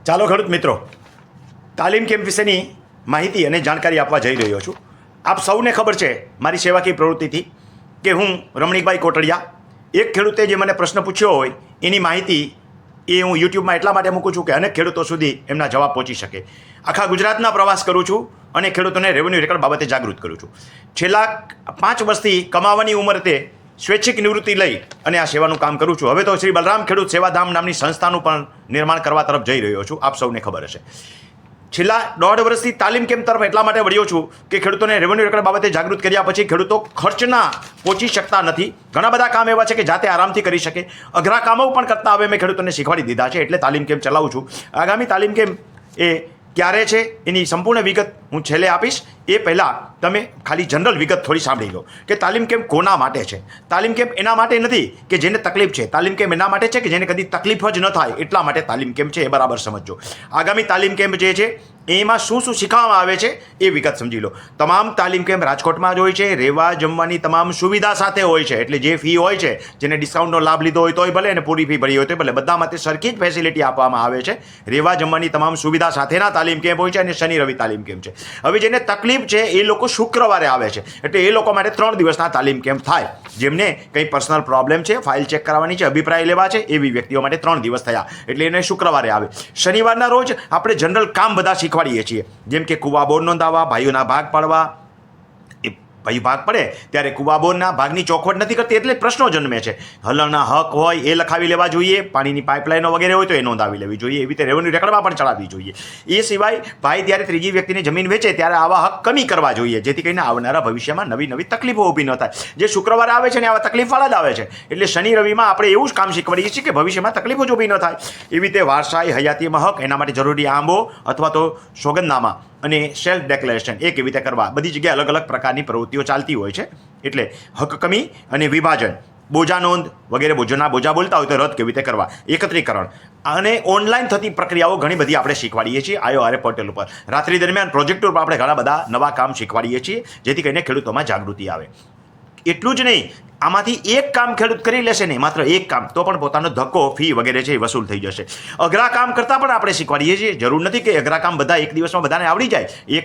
ચાલો ખેડૂત મિત્રો, તાલીમ કેમ્પ વિશેની માહિતી અને જાણકારી આપવા જઈ રહ્યો છું. આપ સૌને ખબર છે મારી સેવાકીય પ્રવૃત્તિથી કે હું રમણીકભાઈ કોટડિયા, એક ખેડૂતે જે મને પ્રશ્ન પૂછ્યો હોય એની માહિતી એ હું યુટ્યુબમાં એટલા માટે મૂકું છું કે અનેક ખેડૂતો સુધી એમના જવાબ પહોંચી શકે. આખા ગુજરાતના પ્રવાસ કરું છું અને ખેડૂતોને રેવન્યુ રેકર્ડ બાબતે જાગૃત કરું છું. છેલ્લા 5 વર્ષથી કમાવાની ઉંમરે સ્વૈચ્છિક નિવૃત્તિ લઈ અને આ સેવાનું કામ કરું છું. હવે તો શ્રી બલરામ ખેડૂત સેવાધામ નામની સંસ્થાનું પણ નિર્માણ કરવા તરફ જઈ રહ્યો છું. આપ સૌને ખબર હશે. છેલ્લા 1.5 વર્ષથી તાલીમ કેમ્પ તરફ એટલા માટે વળ્યો છું કે ખેડૂતોને રેવન્યુ રેકર્ડ બાબતે જાગૃત કર્યા પછી ખેડૂતો ખર્ચના પહોંચી શકતા નથી. ઘણા બધા કામ એવા છે કે જાતે આરામથી કરી શકે. અઘરા કામો પણ કરતા હવે મેં ખેડૂતોને શીખવાડી દીધા છે, એટલે તાલીમ કેમ્પ ચલાવું છું. આગામી તાલીમ કેમ્પ એ ક્યારે છે એની સંપૂર્ણ વિગત હું છેલ્લે આપીશ. એ પહેલાં તમે ખાલી જનરલ વિગત થોડી સાંભળી લો કે તાલીમ કેમ્પ કોના માટે છે. તાલીમ કેમ્પ એના માટે નથી કે જેને તકલીફ છે. તાલીમ કેમ્પ એના માટે છે કે જેને કદી તકલીફ જ ન થાય, એટલા માટે તાલીમ કેમ્પ છે. એ બરાબર સમજો. આગામી તાલીમ કેમ્પ જે છે એમાં શું શું શીખવામાં આવે છે એ વિગત સમજી લો. તમામ તાલીમ કેમ્પ રાજકોટમાં જ હોય છે. રહેવા જમવાની તમામ સુવિધા સાથે હોય છે. એટલે જે ફી હોય છે, જેને ડિસ્કાઉન્ટનો લાભ લીધો હોય તોય ભલે અને પૂરી ફી ભરી હોય તો ભલે, બધા માટે સરખી જ ફેસિલિટી આપવામાં આવે છે. રહેવા જમવાની તમામ સુવિધા સાથેના તાલીમ કેમ્પ હોય છે અને શનિ રવિ તાલીમ કેમ્પ છે. હવે જેને તકલીફ છે એ લોકો શુક્રવારે આવે છે, એટલે એ લોકો માટે 3 દિવસના તાલીમ કેમ્પ થાય. જેમને કંઈ પર્સનલ પ્રોબ્લેમ છે, ફાઇલ ચેક કરાવવાની છે, અભિપ્રાય લેવા છે, એવી વ્યક્તિઓ માટે 3 દિવસ થયા, એટલે એને શુક્રવારે આવે. શનિવારના રોજ આપણે જનરલ કામ બધા શીખવાડીએ છીએ, જેમ કે કુવા બોર નોંધાવવા, ભાઈઓના ભાગ પાડવા. ભાઈ ભાગ પડે ત્યારે કુવા બોરના ભાગની ચોખવટ નથી કરતી, એટલે પ્રશ્નો જન્મે છે. હલણના હક હોય એ લખાવી લેવા જોઈએ, પાણીની પાઇપલાઇનો વગેરે હોય તો એ નોંધાવી લેવી જોઈએ, એવી રીતે રેવન્યુ રેકર્ડમાં પણ ચડાવવી જોઈએ. એ સિવાય ભાઈ જ્યારે ત્રીજી વ્યક્તિને જમીન વેચે ત્યારે આવા હક કમી કરવા જોઈએ, જેથી કરીને આવનારા ભવિષ્યમાં નવી નવી તકલીફો ઊભી ન થાય. જે શુક્રવારે આવે છે ને આવા તકલીફવાળા જ આવે છે, એટલે શનિ રવિમાં આપણે એવું જ કામ શીખવાડીએ છીએ કે ભવિષ્યમાં તકલીફો જ ઊભી ન થાય. એવી રીતે વારસાઈ હયાતીમાં હક, એના માટે જરૂરી આંબો અથવા તો સોગંદનામા અને સેલ્ફ ડેક્લેરેશન એ કેવી રીતે કરવા, બધી જગ્યાએ અલગ અલગ પ્રકારની પ્રવૃત્તિઓ ચાલતી હોય છે. એટલે હક કમી અને વિભાજન, બોજા નોંધ વગેરે, બોજા બોલતા હોય તો રદ કેવી રીતે કરવા, એકત્રીકરણ અને ઓનલાઈન થતી પ્રક્રિયાઓ ઘણી બધી આપણે શીખવાડીએ છીએ IORA પોર્ટલ ઉપર. રાત્રિ દરમિયાન પ્રોજેક્ટર ઉપર આપણે ઘણા બધા નવા કામ શીખવાડીએ છીએ, જેથી કરીને ખેડૂતોમાં જાગૃતિ આવે. એટલું જ નહીં, આમાંથી એક કામ ખેડૂત કરી લેશે ને, માત્ર એક કામ, તો પણ પોતાનો ધક્કો, ફી વગેરે છે એ વસૂલ થઈ જશે. અઘરા કામ કરતાં પણ આપણે શીખવાડીએ છીએ. જરૂર નથી કે અઘરા કામ બધા એક દિવસમાં બધાને આવડી જાય. એક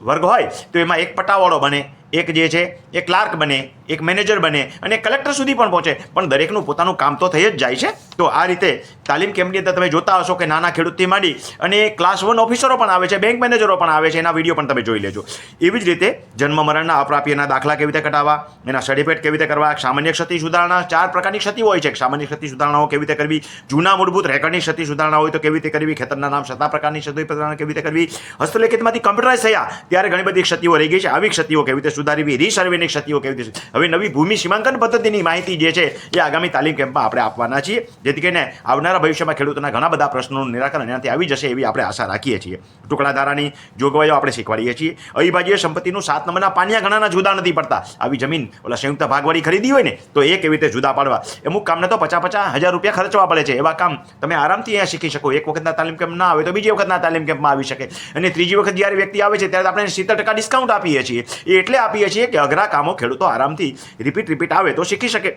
વર્ગ હોય તો એમાં એક પટાવાળો બને, એક જે છે એ ક્લાર્ક બને, એક મેનેજર બને અને કલેક્ટર સુધી પણ પહોંચે, પણ દરેકનું પોતાનું કામ તો થઈ જ જાય છે. તો આ રીતે તાલીમ કેમ્પની અંદર તમે જોતા હશો કે નાના ખેડૂતથી માંડી અને ક્લાસ 1 ઓફિસરો પણ આવે છે, બેંક મેનેજરો પણ આવે છે. એના વિડીયો પણ તમે જોઈ લેજો. એવી જ રીતે જન્મ મરણના અપ્રાપ્યના દાખલા કેવી રીતે કઢાવવા, એના સર્ટિફિકેટ કેવી રીતે કરવા, સામાન્ય ક્ષતિ સુધારણા, 4 પ્રકારની ક્ષતિ હોય છે. સામાન્ય ક્ષતિ સુધારણાઓ કેવી રીતે કરવી, જૂના મૂળભૂત રેકર્ડની ક્ષતિ સુધારણા હોય તો કેવી રીતે કરવી, ખેતરના નામ 7 પ્રકારની ક્ષતિ સુધારણા કેવી રીતે કરવી, હસ્તલેખિતમાંથી કમ્પ્યુટરાઇઝ થયા ત્યારે ઘણી બધી ક્ષતિઓ રહી ગઈ છે, આવી ક્ષતિઓ કેવી રીતે સુધારવી, રીસર્વેની ક્ષતિઓ કેવી રીતે. હવે નવી ભૂમિ સીમાંકન પદ્ધતિની માહિતી જે છે એ આગામી તાલીમ કેમ્પમાં આપણે આપવાના છીએ, જેથી કરીને આવનારા ભવિષ્યમાં ખેડૂતોના ઘણા બધા પ્રશ્નોનું નિરાકરણ એનાથી આવી જશે એવી આપણે આશા રાખીએ છીએ. ટુકડાધારાની જોગવાઈઓ આપણે શીખવાડીએ છીએ. અવિભાજ્ય સંપત્તિનું 7 નંબરના પાનિયા ઘણાના જુદા નથી પડતા. આવી જમીન ઓલા સંયુક્ત ભાગવાળી ખરીદી હોય ને તો એ કેવી રીતે જુદા પાડવા, અમુક કામને તો 50,000 રૂપિયા ખર્ચવા પડે છે. એવા કામ તમે આરામથી અહીંયા શીખી શકો. એક વખતના તાલીમ કેમ્પ ના આવે તો બીજી વખતના તાલીમ કેમ્પમાં આવી શકે. અને ત્રીજી વખત જ્યારે વ્યક્તિ આવે છે ત્યારે આપણે 70% ડિસ્કાઉન્ટ આપીએ છીએ. એ એટલે આપીએ છીએ કે અઘરા કામો ખેડૂતો આરામથી રિપીટ આવે તો શીખી શકે.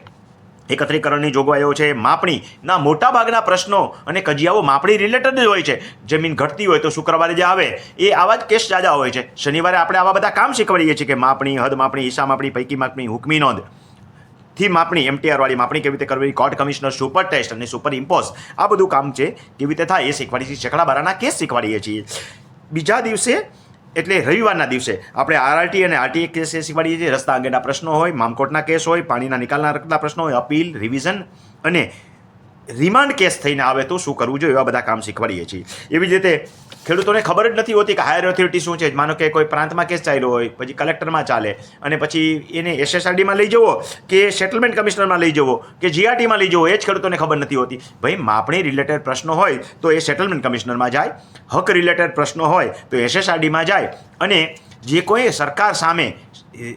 એકત્રીકરણની જોગવાઈઓ છે. માપણીના મોટાભાગના પ્રશ્નો અને કજિયાઓ માપણી રિલેટેડ જ હોય છે. જમીન ઘટતી હોય તો શુક્રવારે જે આવે એ આવા જ કેસ જાજા હોય છે. શનિવારે આપણે આવા બધા કામ શીખવાડીએ છીએ કે માપણી, હદ માપણી, હિસ્સા માપણી, પૈકી માપણી, હુકમી નોંધ થી માપણી, MTR વાળી માપણી કેવી રીતે કરવી, કોર્ટ કમિશનર, સુપર ટેસ્ટ અને સુપર ઇમ્પોઝ, આ બધું કામ છે કેવી રીતે થાય એ શીખવાડીએ છીએ. છકડા બારાના કેસ શીખવાડીએ છીએ. બીજા દિવસે એટલે રવિવારના દિવસે આપણે RRT અને RTA કેસ શીખવાડીએ છીએ. રસ્તા અંગેના પ્રશ્નો હોય, મામકોટના કેસ હોય, પાણીના નિકાલના રકતના પ્રશ્નો હોય, અપીલ, રિવિઝન અને રિમાન્ડ કેસ થઈને આવે તો શું કરવું જોઈએ, એવા બધા કામ શીખવાડીએ છીએ. એવી જ રીતે ખેડૂતોને ખબર જ નથી હોતી કે હાયર ઓથોરિટી શું છે. માનો કે કોઈ પ્રાંતમાં કેસ ચાલ્યો હોય, પછી કલેક્ટરમાં ચાલે અને પછી એને SSRDમાં લઈ જવો કે સેટલમેન્ટ કમિશનરમાં લઈ જવો કે GRTમાં લઈ જવો, એ જ ખેડૂતોને ખબર નથી હોતી. ભાઈ, માપણી રિલેટેડ પ્રશ્નો હોય તો એ સેટલમેન્ટ કમિશનરમાં જાય, હક રિલેટેડ પ્રશ્નો હોય તો SSRDમાં જાય, અને જે કોઈ સરકાર સામે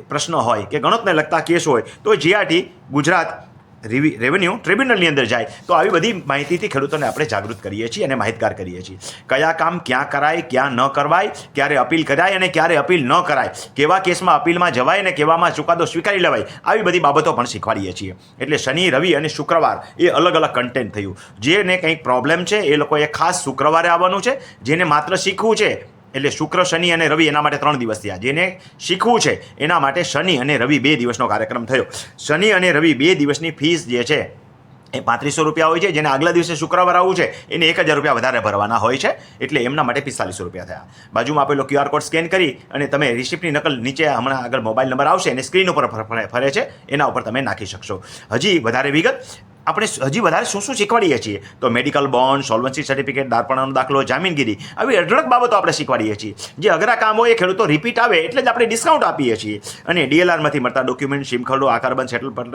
પ્રશ્નો હોય કે ગણતને લગતા કેસ હોય તો GRT ગુજરાત રેવન્યુ ટ્રિબ્યુનલની અંદર જાય. તો આવી બધી માહિતીથી ખેડૂતોને આપણે જાગૃત કરીએ છીએ અને માહિતગાર કરીએ છીએ. કયા કામ ક્યાં કરાય, ક્યાં ન કરવાય, ક્યારે અપીલ કરાય અને ક્યારે અપીલ ન કરાય, કેવા કેસમાં અપીલમાં જવાય અને કેવામાં ચુકાદો સ્વીકારી લેવાય, આવી બધી બાબતો પણ શીખવાડીએ છીએ. એટલે શનિ, રવિ અને શુક્રવાર એ અલગ અલગ કન્ટેન્ટ થયું. જેને કંઈક પ્રોબ્લેમ છે એ લોકોએ ખાસ શુક્રવારે આવવાનું છે. જેને માત્ર શીખવું છે એટલે શુક્ર, શનિ અને રવિ એના માટે 3 દિવસ થયા. જેને શીખવું છે એના માટે શનિ અને રવિ 2 દિવસનો કાર્યક્રમ થયો. શનિ અને રવિ 2 દિવસની ફીસ જે છે એ 3500 રૂપિયા હોય છે. જેને આગલા દિવસે શુક્રવાર આવવું છે એને 1000 રૂપિયા વધારે ભરવાના હોય છે. એટલે એમના માટે 4500 રૂપિયા થયા. બાજુમાં આપેલો QR કોડ સ્કેન કરી અને તમે રિસિપ્ટની નકલ નીચે હમણાં આગળ મોબાઈલ નંબર આવશે અને સ્ક્રીન ઉપર ફરે છે એના ઉપર તમે નાખી શકશો. હજી વધારે વિગત આપણે હજી વધારે શું શું શીખવાડીએ છીએ તો મેડિકલ બોન્ડ, સોલ્વન્સી સર્ટિફિકેટ, દારપણાનો દાખલો, જામીનગીરી, આવી અઢળક બાબતો આપણે શીખવાડીએ છીએ. જે અઘરા કામ હોય એ ખેડૂતો રિપીટ આવે એટલે જ આપણે ડિસ્કાઉન્ટ આપીએ છીએ. અને DLRમાંથી મળતા ડોક્યુમેન્ટ, સીમખરડો, આકારબંધ, સેટલમેન્ટ,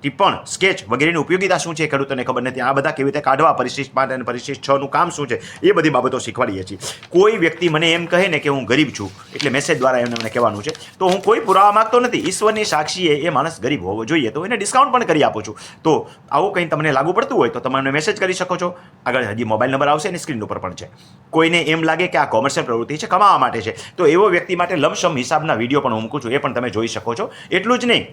ટિપ્પણ, સ્કેચ વગેરેની ઉપયોગિતા શું છે ખેડૂતોને ખબર નથી. આ બધા કેવી રીતે કાઢવા, પરિશિષ્ટ 5 અને પરિશિષ્ટ 6નું કામ શું છે એ બધી બાબતો શીખવાડીએ છીએ. કોઈ વ્યક્તિ મને એમ કહે ને કે હું ગરીબ છું એટલે મેસેજ દ્વારા એમને મને કહેવાનું છે તો હું કોઈ પુરાવા માગતો નથી. ઈશ્વરની સાક્ષીએ એ માણસ ગરીબ હોવો જોઈએ તો એને ડિસ્કાઉન્ટ પણ કરી આપું છું. તો આવું કંઈ તમને લાગુ પડતું હોય તો તમે મને મેસેજ કરી શકો છો. આગળ હજી મોબાઈલ નંબર આવશે અને સ્ક્રીન ઉપર પણ છે. કોઈને એમ લાગે કે આ કોમર્શિયલ પ્રવૃત્તિ છે, કમાવા માટે છે, તો એવો વ્યક્તિ માટે લમસમ હિસાબના વિડીયો પણ હું મૂકું છું. એ પણ તમે જોઈ શકો છો. એટલું જ નહીં,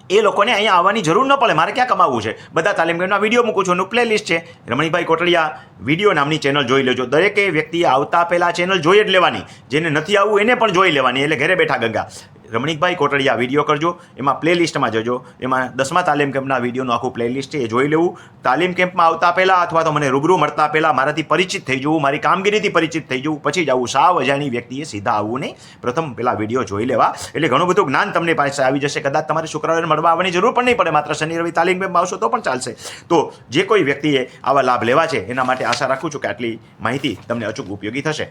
એ લોકોને અહીંયા આવવાની જરૂર ન પડે. મારે ક્યાં કમાવવું છે, બધા તાલીમ કેમ્પના વિડીયો મૂકું છું. એનું પ્લેલિસ્ટ છે રમણીકભાઈ કોટડિયા વિડીયો નામની ચેનલ જોઈ લેજો. દરેકે વ્યક્તિએ આવતા પહેલાં ચેનલ જોઈ જ લેવાની. જેને નથી આવવું એને પણ જોઈ લેવાની. એટલે ઘરે બેઠા ગંગા રમણીકભાઈ કોટડિયા વિડીયો કરજો. એમાં પ્લેલિસ્ટમાં જજો. એમાં 10મા તાલીમ કેમ્પના વિડીયોનું આખું પ્લેલિસ્ટ છે એ જોઈ લેવું. તાલીમ કેમ્પમાં આવતા પહેલાં અથવા તો મને રૂબરૂ મળતા પહેલાં મારાથી પરિચિત થઈ જવું, મારી કામગીરીથી પરિચિત થઈ જવું, પછી જ આવું. સાવ અજાણી વ્યક્તિએ સીધા આવવું નહીં. પ્રથમ પહેલાં વિડીયો જોઈ લેવા. એટલે ઘણું બધું જ્ઞાન તમને પાસે આવી જશે. કદાચ તમારે શુક્રવારે મળવા આવવાની જરૂર પણ નહીં પડે. માત્ર શનિ, રવિ તાલીમ કેમ્પમાં આવશો તો પણ ચાલશે. તો જે કોઈ વ્યક્તિએ આવા લાભ લેવા છે એના માટે આશા રાખું છું કે આટલી માહિતી તમને અચૂક ઉપયોગી થશે.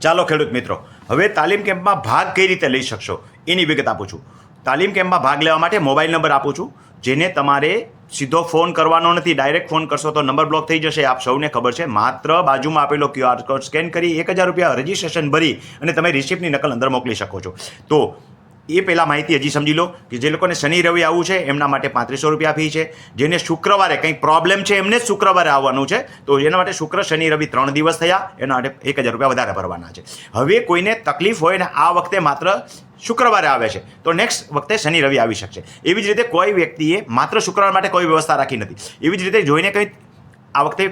ચાલો ખેડૂત મિત્રો, હવે તાલીમ કેમ્પમાં ભાગ કઈ રીતે લઈ શકશો એની વિગત આપું છું. તાલીમ કેમ્પમાં ભાગ લેવા માટે મોબાઈલ નંબર આપું છું. જેને તમારે સીધો ફોન કરવાનો નથી. ડાયરેક્ટ ફોન કરશો તો નંબર બ્લોક થઈ જશે. આપ સૌને ખબર છે. માત્ર બાજુમાં આપેલો QR કોડ સ્કેન કરી 1000 રૂપિયા રજિસ્ટ્રેશન ભરી અને તમે રિસિપ્ટની નકલ અંદર મોકલી શકો છો. તો એ પહેલાં માહિતી હજી સમજી લો કે જે લોકોને શનિ, રવિ આવવું છે એમના માટે 3500 રૂપિયા ફી છે. જેને શુક્રવારે કંઈક પ્રોબ્લેમ છે એમને જ શુક્રવારે આવવાનું છે. તો એના માટે શુક્ર, શનિ, રવિ 3 દિવસ થયા. એના માટે 1000 રૂપિયા વધારે ભરવાના છે. હવે કોઈને તકલીફ હોય ને આ વખતે માત્ર શુક્રવારે આવે છે તો નેક્સ્ટ વખતે શનિ, રવિ આવી શકશે. એવી જ રીતે કોઈ વ્યક્તિએ માત્ર શુક્રવાર માટે કોઈ વ્યવસ્થા રાખી નથી. એવી જ રીતે જોઈને કંઈ આ વખતે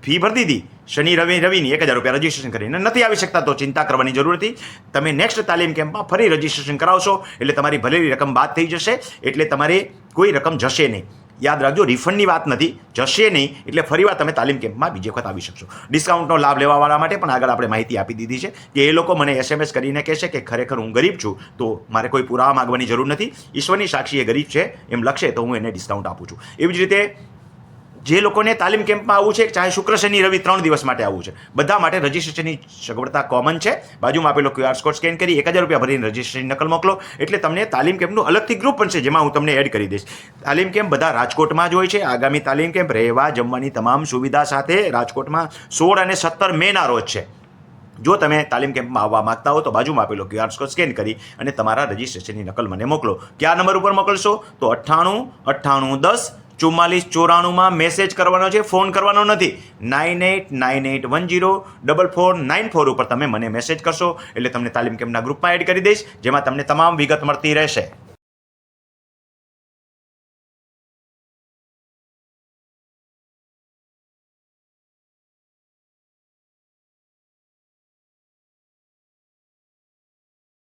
ફી ભરી દીધી શનિ, રવિની 1000 રૂપિયા રજિસ્ટ્રેશન કરીને નથી આવી શકતા તો ચિંતા કરવાની જરૂર નથી. તમે નેક્સ્ટ તાલીમ કેમ્પમાં ફરી રજિસ્ટ્રેશન કરાવશો એટલે તમારી ભરેલી રકમ બાદ થઈ જશે. એટલે તમારે કોઈ રકમ જશે નહીં. યાદ રાખજો, રિફંડની વાત નથી, જશે નહીં. એટલે ફરીવાર તમે તાલીમ કેમ્પમાં બીજી વખત આવી શકશો. ડિસ્કાઉન્ટનો લાભ લેવાવાળા માટે પણ આગળ આપણે માહિતી આપી દીધી છે કે એ લોકો મને SMS કરીને કહેશે કે ખરેખર હું ગરીબ છું તો મારે કોઈ પુરાવા માગવાની જરૂર નથી. ઈશ્વરની સાક્ષી એ ગરીબ છે એમ લખશે તો હું એને ડિસ્કાઉન્ટ આપું છું. એવી જ રીતે જે લોકોને તાલીમ કેમ્પમાં આવવું છે, ચાહે શુક્ર, શનિ, રવિ 3 દિવસ માટે આવવું છે, બધા માટે રજિસ્ટ્રેશનની સગવડતા કોમન છે. બાજુમાં આપેલો QR કોડ સ્કેન કરી 1000 રૂપિયા ભરીને રજિસ્ટ્રેશનની નકલ મોકલો એટલે તમને તાલીમ કેમ્પનું અલગથી ગ્રુપ પણ છે જેમાં હું તમને એડ કરી દઈશ. તાલીમ કેમ્પ બધા રાજકોટમાં જ હોય છે. આગામી તાલીમ કેમ્પ રહેવા જમવાની તમામ સુવિધા સાથે રાજકોટમાં 16 અને 17 મેના રોજ છે. જો તમે તાલીમ કેમ્પમાં આવવા માંગતા હો તો બાજુમાં આપેલો QR કોડ સ્કેન કરી અને તમારા રજિસ્ટ્રેશનની નકલ મને મોકલો. કયા નંબર ઉપર મોકલશો તો 989810 4494માં મેસેજ કરવાનો છે, ફોન કરવાનો નથી. 9898104494 ઉપર તમે મને મેસેજ કરશો એટલે તમને તાલીમ કેમ્પના ગ્રુપમાં એડ કરી દઈશ જેમાં તમને તમામ વિગત મળતી રહેશે.